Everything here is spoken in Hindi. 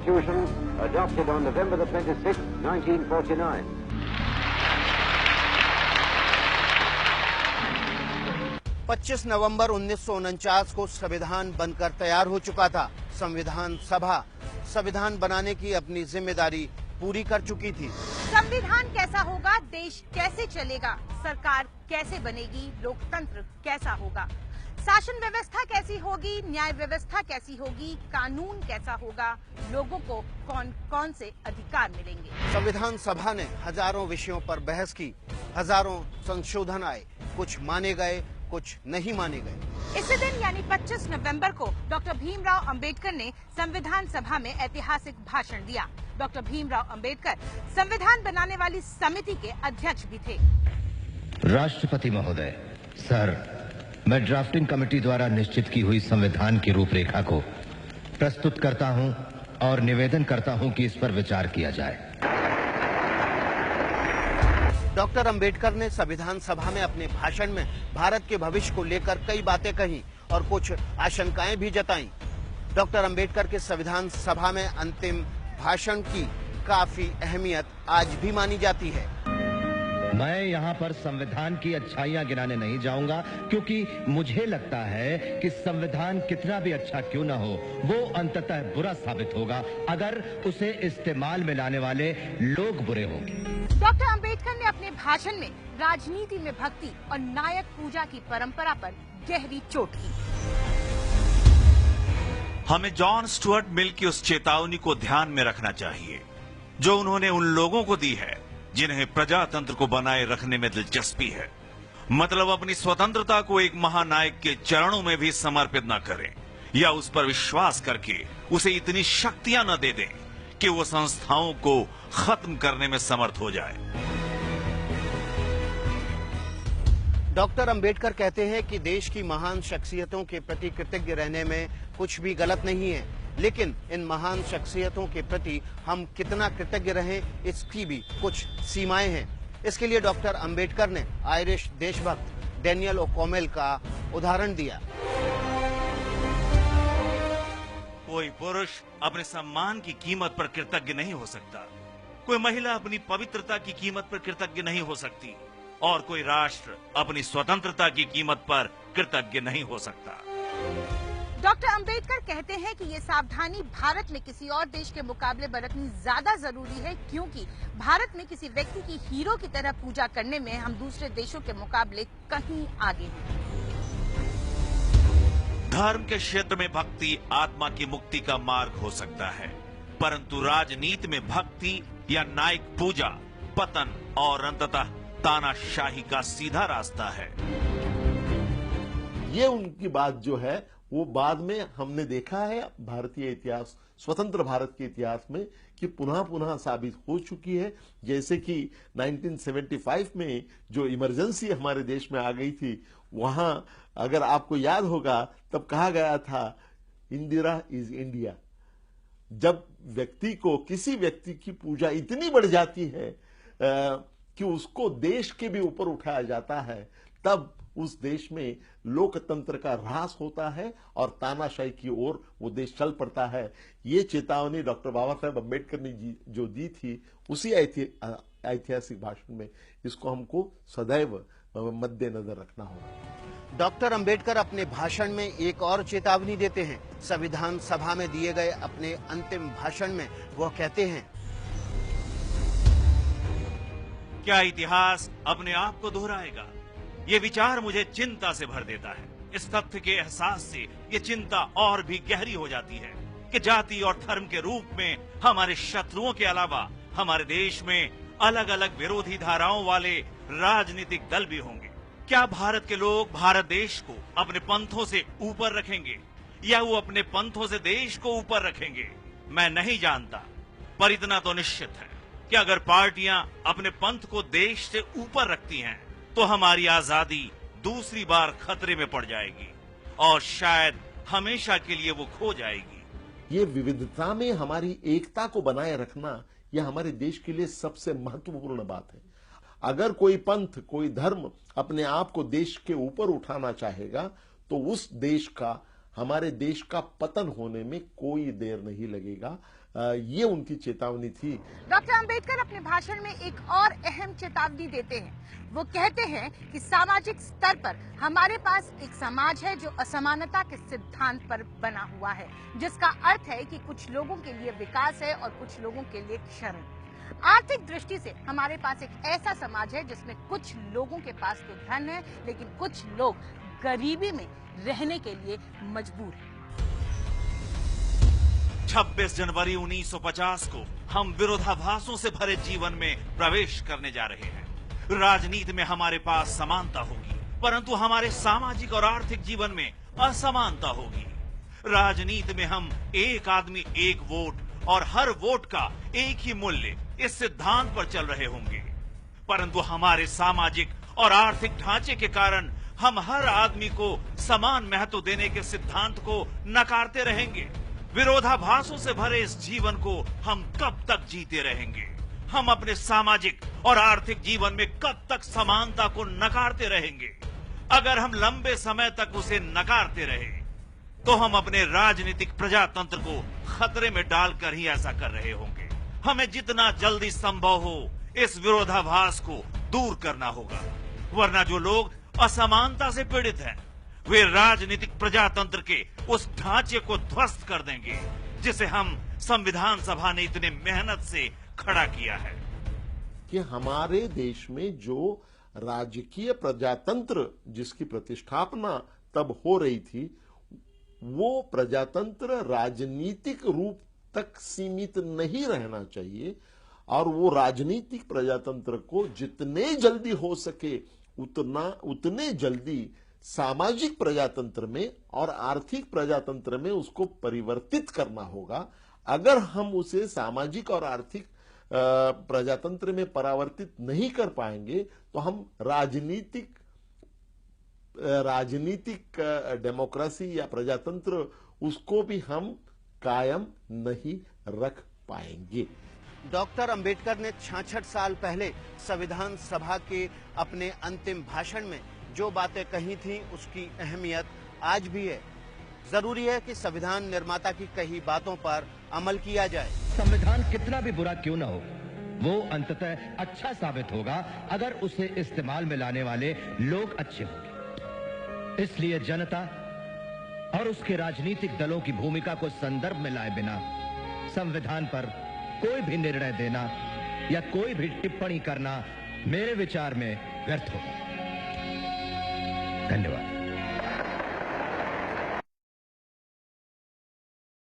Constitution adopted on November the 26th, 1949. पच्चीस नवंबर 1949 को संविधान बनकर तैयार हो चुका था। संविधान सभा संविधान बनाने की अपनी जिम्मेदारी पूरी कर चुकी थी। संविधान कैसा होगा, देश कैसे चलेगा, सरकार कैसे बनेगी, लोकतंत्र कैसा होगा, शासन व्यवस्था कैसी होगी, न्याय व्यवस्था कैसी होगी, कानून कैसा होगा, लोगों को कौन कौन से अधिकार मिलेंगे। संविधान सभा ने हजारों विषयों पर बहस की, हजारों संशोधन आए, कुछ माने गए, कुछ नहीं माने गए। इसी दिन यानी 25 नवंबर को डॉक्टर भीमराव अंबेडकर ने संविधान सभा में ऐतिहासिक भाषण दिया। डॉक्टर भीमराव अंबेडकर संविधान बनाने वाली समिति के अध्यक्ष भी थे। राष्ट्रपति महोदय, सर, मैं ड्राफ्टिंग कमेटी द्वारा निश्चित की हुई संविधान की रूपरेखा को प्रस्तुत करता हूं और निवेदन करता हूं कि इस पर विचार किया जाए। डॉक्टर अंबेडकर ने संविधान सभा में अपने भाषण में भारत के भविष्य को लेकर कई बातें कही और कुछ आशंकाएं भी जताईं। डॉक्टर अंबेडकर के संविधान सभा में अंतिम भाषण की काफी अहमियत आज भी मानी जाती है। मैं यहाँ पर संविधान की अच्छाइयाँ गिनाने नहीं जाऊंगा, क्योंकि मुझे लगता है कि संविधान कितना भी अच्छा क्यों न हो, वो अंततः बुरा साबित होगा अगर उसे इस्तेमाल में लाने वाले लोग बुरे होंगे। डॉक्टर अंबेडकर ने अपने भाषण में राजनीति में भक्ति और नायक पूजा की परंपरा पर गहरी चोट की। हमें जॉन स्टुअर्ट मिल की उस चेतावनी को ध्यान में रखना चाहिए जो उन्होंने उन लोगों को दी है जिन्हें प्रजातंत्र को बनाए रखने में दिलचस्पी है। मतलब अपनी स्वतंत्रता को एक महानायक के चरणों में भी समर्पित न करें या उस पर विश्वास करके उसे इतनी शक्तियां न दे दें कि वो संस्थाओं को खत्म करने में समर्थ हो जाए। डॉक्टर अंबेडकर कहते हैं कि देश की महान शख्सियतों के प्रति कृतज्ञ रहने में कुछ भी गलत नहीं है, लेकिन इन महान शख्सियतों के प्रति हम कितना कृतज्ञ रहें, इसकी भी कुछ सीमाएं हैं। इसके लिए डॉक्टर अंबेडकर ने आयरिश देशभक्त डैनियल ओकॉमेल का उदाहरण दिया। कोई पुरुष अपने सम्मान की कीमत पर कृतज्ञ नहीं हो सकता, कोई महिला अपनी पवित्रता की कीमत पर कृतज्ञ नहीं हो सकती और कोई राष्ट्र अपनी स्वतंत्रता की कीमत पर कृतज्ञ नहीं हो सकता। डॉक्टर अंबेडकर कहते हैं कि ये सावधानी भारत में किसी और देश के मुकाबले बरतनी ज्यादा जरूरी है, क्योंकि भारत में किसी व्यक्ति की हीरो की तरह पूजा करने में हम दूसरे देशों के मुकाबले कहीं आगे हैं। धर्म के क्षेत्र में भक्ति आत्मा की मुक्ति का मार्ग हो सकता है, परंतु राजनीति में भक्ति या नायक पूजा पतन और अंततः तानाशाही का सीधा रास्ता है। ये उनकी बात जो है वो बाद में हमने देखा है भारतीय इतिहास, स्वतंत्र भारत के इतिहास में कि पुनः पुनः साबित हो चुकी है। जैसे कि 1975 में जो इमरजेंसी हमारे देश में आ गई थी, वहां अगर आपको याद होगा तब कहा गया था इंदिरा इज इंडिया। जब व्यक्ति को किसी व्यक्ति की पूजा इतनी बढ़ जाती है कि उसको देश के भी ऊपर उठाया जाता है, तब उस देश में लोकतंत्र का ह्रास होता है और तानाशाही की ओर वो देश चल पड़ता है। ये चेतावनी डॉक्टर बाबा साहेब अम्बेडकर ने जो दी थी उसी ऐतिहासिक भाषण में, इसको हमको सदैव मद्देनजर रखना होगा। डॉक्टर अंबेडकर अपने भाषण में एक और चेतावनी देते हैं। संविधान सभा में दिए गए अपने अंतिम भाषण में वो कहते हैं, क्या इतिहास अपने आप को दोहराएगा? ये विचार मुझे चिंता से भर देता है। इस तथ्य के एहसास से ये चिंता और भी गहरी हो जाती है कि जाति और धर्म के रूप में हमारे शत्रुओं के अलावा हमारे देश में अलग अलग विरोधी धाराओं वाले राजनीतिक दल भी होंगे। क्या भारत के लोग भारत देश को अपने पंथों से ऊपर रखेंगे या वो अपने पंथों से देश को ऊपर रखेंगे? मैं नहीं जानता, पर इतना तो निश्चित है कि अगर पार्टियां अपने पंथ को देश से ऊपर रखती हैं तो हमारी आजादी दूसरी बार खतरे में पड़ जाएगी और शायद हमेशा के लिए वो खो जाएगी। ये विविधता में हमारी एकता को बनाए रखना यह हमारे देश के लिए सबसे महत्वपूर्ण बात है। अगर कोई पंथ, कोई धर्म अपने आप को देश के ऊपर उठाना चाहेगा तो उस देश का हमारे देश का पतन होने में कोई देर नहीं लगेगा। ये उनकी चेतावनी थी। डॉक्टर अंबेडकर अपने भाषण में एक और अहम चेतावनी देते हैं। वो कहते हैं कि सामाजिक स्तर पर हमारे पास एक समाज है जो असमानता के सिद्धांत पर बना हुआ है, जिसका अर्थ है कि कुछ लोगों के लिए विकास है और कुछ लोगों के लिए क्षरण। आर्थिक दृष्टि से हमारे पास एक ऐसा समाज है जिसमें कुछ लोगों के पास तो धन है, लेकिन कुछ लोग गरीबी में रहने के लिए मजबूर हैं। 26 जनवरी 1950 को हम विरोधाभासों से भरे जीवन में प्रवेश करने जा रहे हैं। राजनीति में हमारे पास समानता होगी, परंतु हमारे सामाजिक और आर्थिक जीवन में असमानता होगी। राजनीति में हम एक आदमी एक वोट और हर वोट का एक ही मूल्य इस सिद्धांत पर चल रहे होंगे, परंतु हमारे सामाजिक और आर्थिक ढांचे के कारण हम हर आदमी को समान महत्व देने के सिद्धांत को नकारते रहेंगे। विरोधाभासों से भरे इस जीवन को हम कब तक जीते रहेंगे? हम अपने सामाजिक और आर्थिक जीवन में कब तक समानता को नकारते रहेंगे? अगर हम लंबे समय तक उसे नकारते रहे तो हम अपने राजनीतिक प्रजातंत्र को खतरे में डालकर ही ऐसा कर रहे होंगे। हमें जितना जल्दी संभव हो इस विरोधाभास को दूर करना होगा, वरना जो लोग असमानता से पीड़ित हैं वे राजनीतिक प्रजातंत्र के उस ढांचे को ध्वस्त कर देंगे जिसे हम संविधान सभा ने इतने मेहनत से खड़ा किया है। कि हमारे देश में जो राजकीय प्रजातंत्र जिसकी प्रतिष्ठापना तब हो रही थी, वो प्रजातंत्र राजनीतिक रूप तक सीमित नहीं रहना चाहिए और वो राजनीतिक प्रजातंत्र को जितने जल्दी हो सके उतने जल्दी सामाजिक प्रजातंत्र में और आर्थिक प्रजातंत्र में उसको परिवर्तित करना होगा। अगर हम उसे सामाजिक और आर्थिक प्रजातंत्र में परावर्तित नहीं कर पाएंगे तो हम राजनीतिक डेमोक्रेसी या प्रजातंत्र उसको भी हम कायम नहीं रख पाएंगे। डॉक्टर अंबेडकर ने 66 साल पहले संविधान सभा के अपने अंतिम भाषण में जो बातें कही थी उसकी अहमियत आज भी है। जरूरी है कि संविधान निर्माता की कही बातों पर अमल किया जाए। संविधान कितना भी बुरा क्यों न हो, वो अंततः अच्छा साबित होगा अगर उसे इस्तेमाल में लाने वाले लोग अच्छे होंगे। इसलिए जनता और उसके राजनीतिक दलों की भूमिका को संदर्भ में लाए बिना संविधान पर कोई भी निर्णय देना या कोई भी टिप्पणी करना मेरे विचार में व्यर्थ होगा। धन्यवाद।